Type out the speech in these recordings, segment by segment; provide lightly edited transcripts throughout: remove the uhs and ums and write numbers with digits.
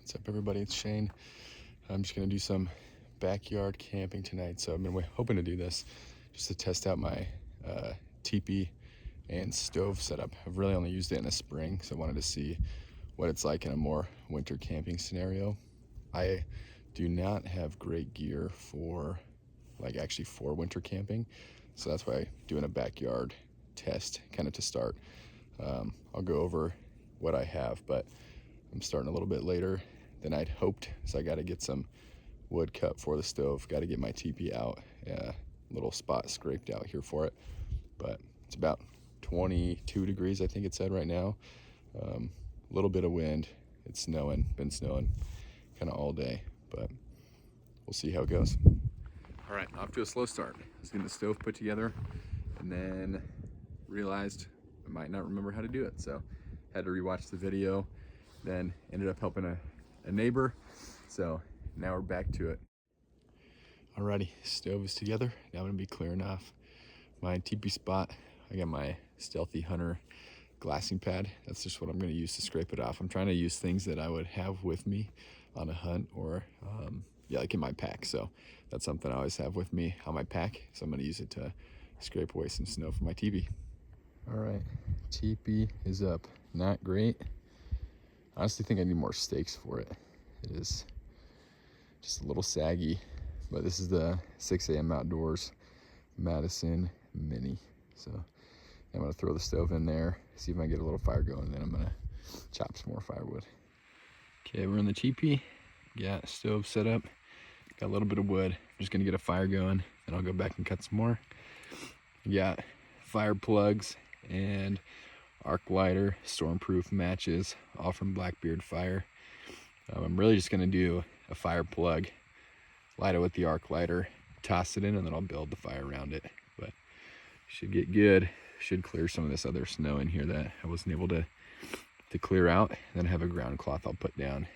What's up, everybody? It's Shane. I'm just gonna do some backyard camping tonight. So I've been hoping to do this just to test out my teepee and stove setup. I've really only used it in the spring, so I wanted to see what it's like in a more winter camping scenario. I do not have great gear for for winter camping, so that's why I'm doing a backyard test kind of to start. I'll go over what I have, but I'm starting a little bit later than I'd hoped, so I got to get some wood cut for the stove. Got to get my teepee out, little spot scraped out here for it. But it's about 22 degrees, I think it said right now. A little bit of wind. It's snowing, been snowing kind of all day, but we'll see how it goes. All right, off to a slow start. I was getting the stove put together and then realized I might not remember how to do it, so had to rewatch the video, then ended up helping a neighbor, so now we're back to it. Alrighty, stove is together. Now I'm gonna be clearing off my teepee spot. I got my Stealthy Hunter glassing pad. That's just what I'm gonna use to scrape it off. I'm trying to use things that I would have with me on a hunt or like in my pack. So that's something I always have with me on my pack. So I'm gonna use it to scrape away some snow from my teepee. All right, teepee is up. Not great. I honestly think I need more stakes for it. It is just a little saggy, but this is the 6 a.m. Outdoors Madison Mini. So I'm gonna throw the stove in there, see if I can get a little fire going, and then I'm gonna chop some more firewood. Okay, we're in the teepee. Got stove set up. Got a little bit of wood. I'm just gonna get a fire going, and I'll go back and cut some more. Got fire plugs and arc lighter, stormproof matches, all from Blackbeard Fire. I'm really just gonna do a fire plug, light it with the arc lighter, toss it in, and then I'll build the fire around it. But should get good. Should clear some of this other snow in here that I wasn't able to clear out. And then I have a ground cloth I'll put down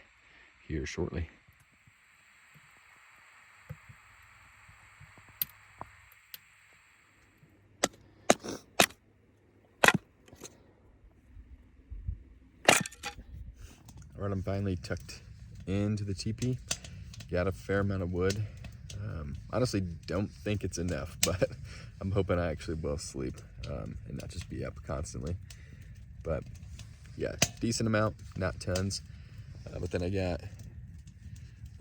here shortly. All right, I'm finally tucked into the teepee. Got a fair amount of wood. Honestly, don't think it's enough, but I'm hoping I actually will sleep and not just be up constantly. But yeah, decent amount, not tons. But then I got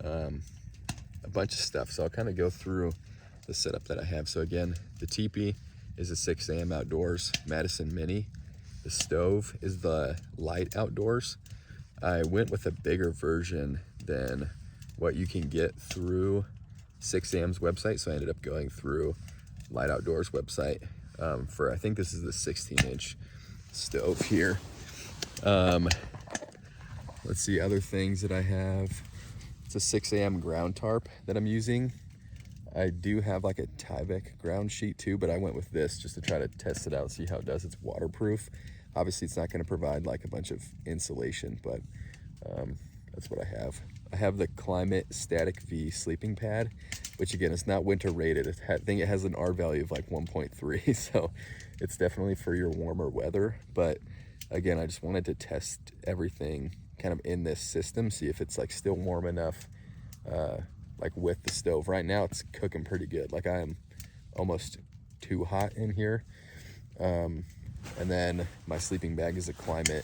a bunch of stuff, so I'll kind of go through the setup that I have. So again, the teepee is a 6 a.m. Outdoors Madison Mini. The stove is the Lite Outdoors. I went with a bigger version than what you can get through 6 a.m.'s website, so I ended up going through Lite Outdoors website for, I think this is the 16-inch stove here. Let's see, other things that I have. It's a 6 a.m. ground tarp that I'm using. I do have like a Tyvek ground sheet too, but I went with this just to try to test it out, see how it does. It's waterproof. Obviously, it's not going to provide like a bunch of insulation, but that's what I have. I have the Klymit Static V sleeping pad, which again is not winter rated. I think it has an R value of like 1.3, so it's definitely for your warmer weather. But again, I just wanted to test everything kind of in this system, see if it's like still warm enough, like with the stove. Right now, it's cooking pretty good. Like I am almost too hot in here. And then my sleeping bag is a Klymit.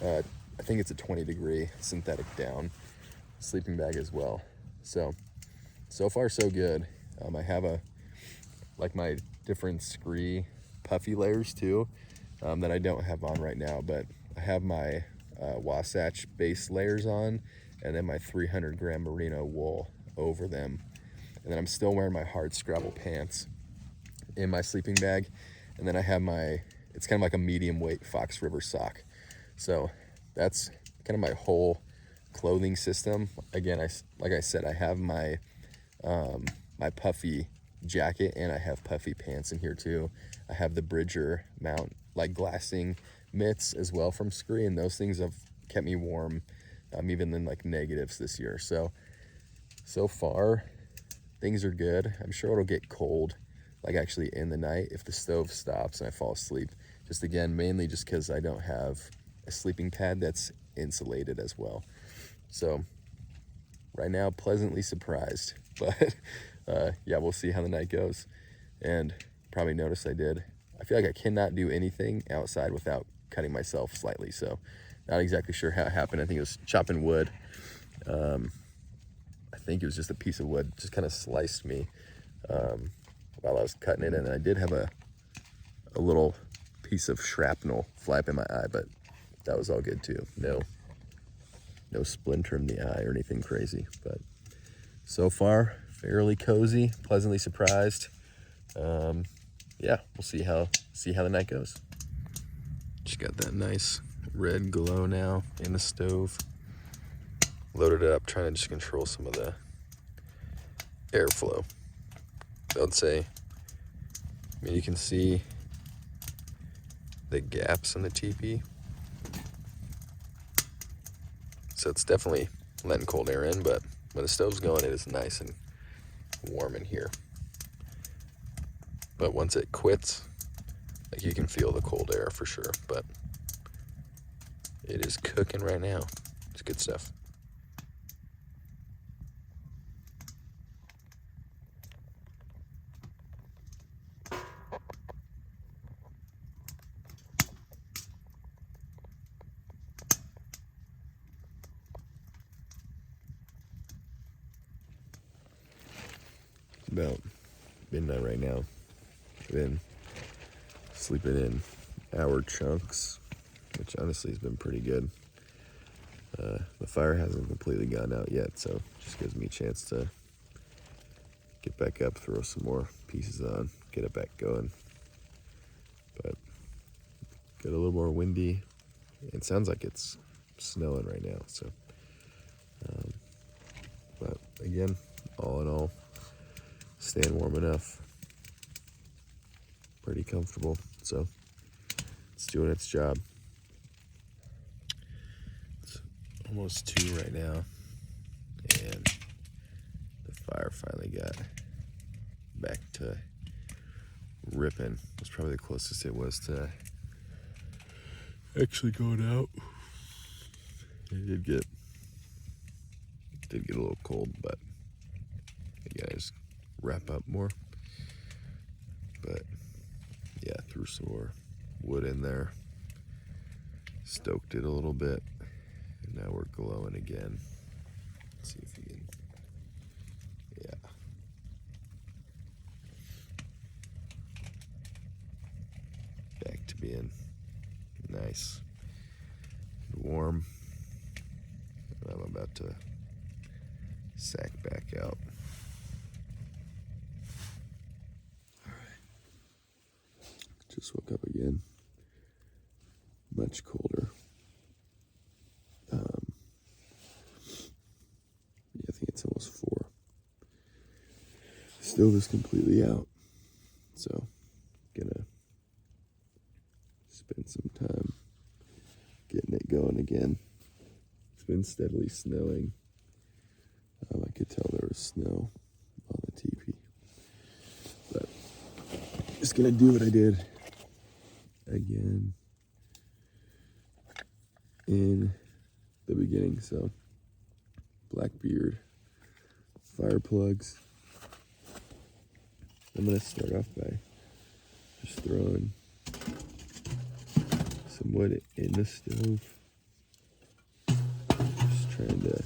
I think it's a 20-degree synthetic down sleeping bag as well. So far so good. I have my different scree puffy layers too, that I don't have on right now, but I have my Wasatch base layers on, and then my 300-gram merino wool over them. And then I'm still wearing my hard scrabble pants in my sleeping bag. And then I have it's kind of like a medium weight Fox River sock. So that's kind of my whole clothing system. Again, like I said, I have my my puffy jacket, and I have puffy pants in here too. I have the Bridger mount like glassing mitts as well from Scree, and those things have kept me warm even in like negatives this year. So far things are good. I'm sure it'll get cold like actually in the night if the stove stops and I fall asleep. Just again, mainly just because I don't have a sleeping pad that's insulated as well. So right now, pleasantly surprised, but yeah, we'll see how the night goes. And probably noticed I feel like I cannot do anything outside without cutting myself slightly. So not exactly sure how it happened. I think it was chopping wood. I think it was just a piece of wood, just kind of sliced me while I was cutting it. And I did have a little piece of shrapnel fly up in my eye, but that was all good too. No splinter in the eye or anything crazy. But so far, fairly cozy, pleasantly surprised. Yeah, we'll see how the night goes. Just got that nice red glow now in the stove. Loaded it up, trying to just control some of the airflow. I would say, I mean, you can see the gaps in the teepee. So it's definitely letting cold air in, but when the stove's going, it is nice and warm in here. But once it quits, like, you can feel the cold air for sure, but it is cooking right now. It's good stuff. About midnight right now. I've been sleeping in hour chunks, which honestly has been pretty good. The fire hasn't completely gone out yet, so it just gives me a chance to get back up, throw some more pieces on, get it back going. But get a little more windy. It sounds like it's snowing right now, so but again, all in all, staying warm enough, pretty comfortable, so it's doing its job. It's almost 2 right now, and the fire finally got back to ripping. It's probably the closest it was to actually going out. It did get a little cold, but again, I just wrap up more. But yeah, threw some more wood in there, stoked it a little bit, and now we're glowing again. Let's see if we can, yeah. Back to being nice and warm. And I'm about to sack back out. Just woke up again. Much colder. Yeah, I think it's almost 4. The stove is completely out. So, gonna spend some time getting it going again. It's been steadily snowing. I could tell there was snow on the teepee. But just gonna do what I did again in the beginning. So Blackbeard fire plugs. I'm gonna start off by just throwing some wood in the stove. Just trying to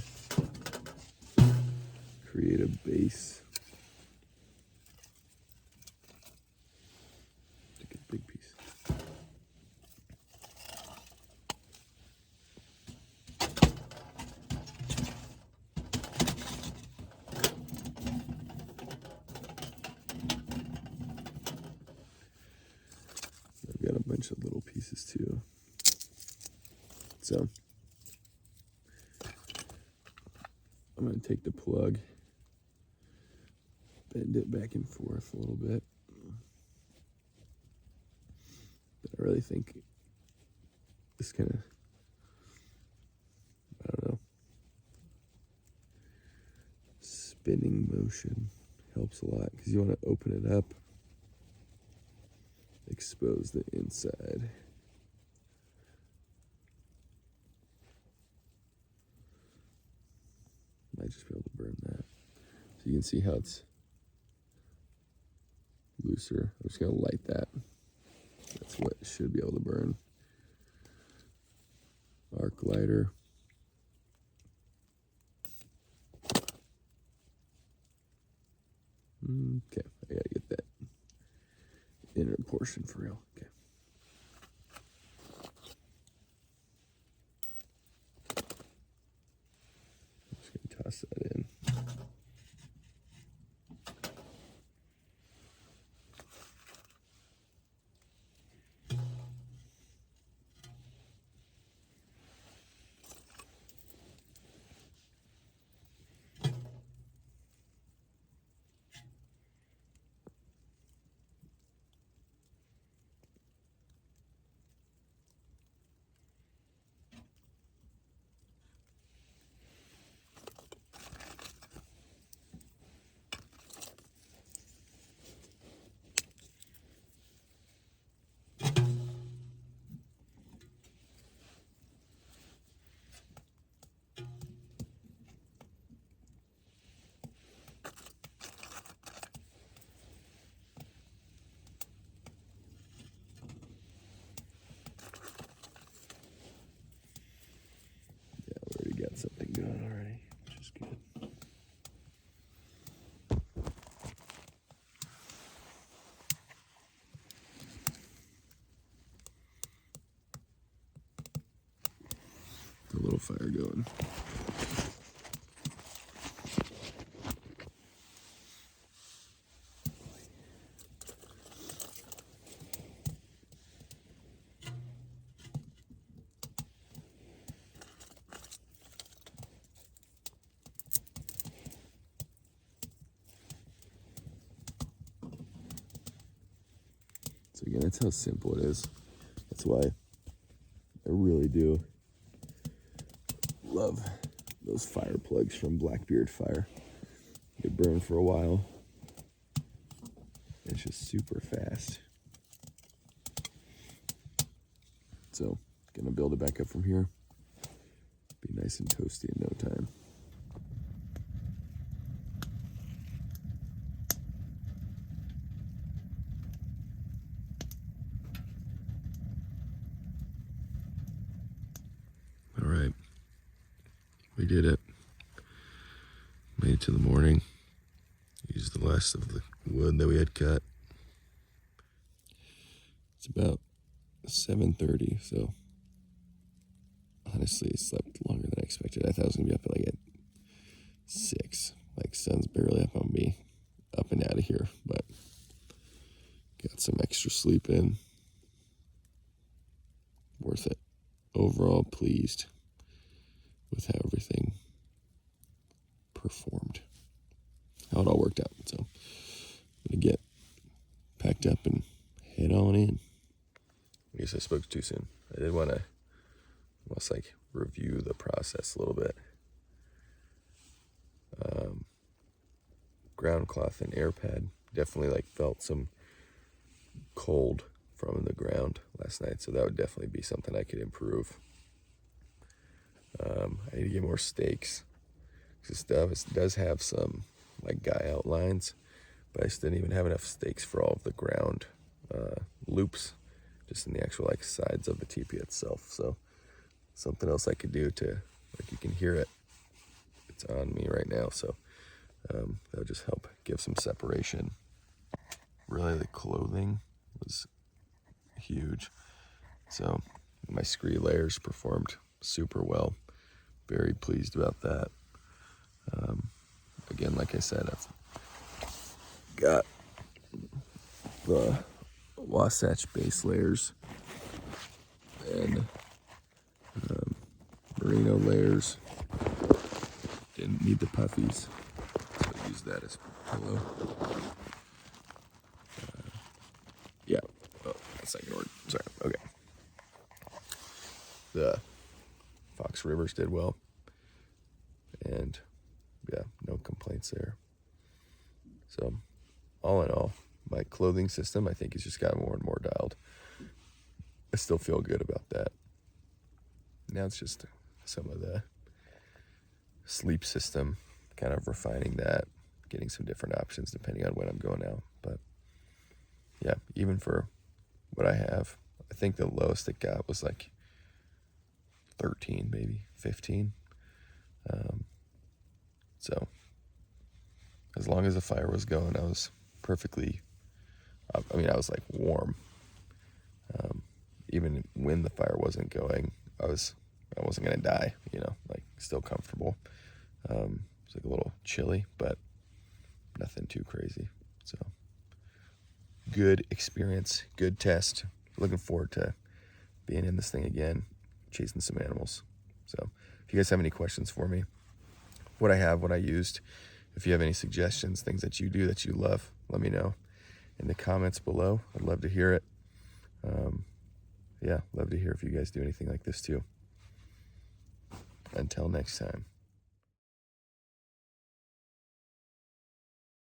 create a base. Take a big piece. I've got a bunch of little pieces too. So I'm going to take the plug, bend it back and forth a little bit. But I really think this kind of, I don't know, spinning motion helps a lot, because you want to open it up, expose the inside. Might just be able to burn that. So you can see how it's looser. I'm just gonna light that. That's what it should be able to burn. Arc lighter. Okay, I gotta get that inner portion for real. Okay. I'm just gonna toss that in. Something going already, which is good. A little fire going. So again, that's how simple it is. That's why I really do love those fire plugs from Blackbeard Fire. They burn for a while. It's just super fast. So, gonna build it back up from here. Be nice and toasty in no time. All right, we did it. Made it to the morning. Used the last of the wood that we had cut. It's about 7:30, so honestly, I slept longer than I expected. I thought I was gonna be up at like at 6. Like, sun's barely up on me, up and out of here, but got some extra sleep in. Worth it. Overall, pleased with how everything performed, how it all worked out. So I'm gonna get packed up and head on in. I guess I spoke too soon. I did want to almost like review the process a little bit. Ground cloth and air pad definitely like felt some cold from the ground last night, so that would definitely be something I could improve. I need to get more stakes. This does have some like guy outlines, but I still didn't even have enough stakes for all of the ground loops, just in the actual like sides of the teepee itself. So something else I could do to, like, you can hear it. It's on me right now, so that would just help give some separation. Really, the clothing was huge. So my scree layers performed super well. Very pleased about that. Again, like I said, I've got the Wasatch base layers and merino layers. Didn't need the puffies, so I used that as pillow. Yeah, oh, that's not gonna work. Sorry, okay. The Fox Rivers did well, and yeah, no complaints there. So, all in all, my clothing system, I think, has just gotten more and more dialed. I still feel good about that. Now it's just some of the sleep system kind of refining that, getting some different options depending on when I'm going out. But yeah, even for what I have, I think the lowest it got was like 13, maybe 15. So as long as the fire was going, I was perfectly, I mean, I was like warm. Even when the fire wasn't going, I wasn't going to die, you know, like still comfortable. It's like a little chilly, but nothing too crazy. So good experience, good test. Looking forward to being in this thing again, chasing some animals. So if you guys have any questions for me, what I have, what I used, if you have any suggestions, things that you do that you love, let me know in the comments below. I'd love to hear it. Yeah, love to hear if you guys do anything like this too. Until next time.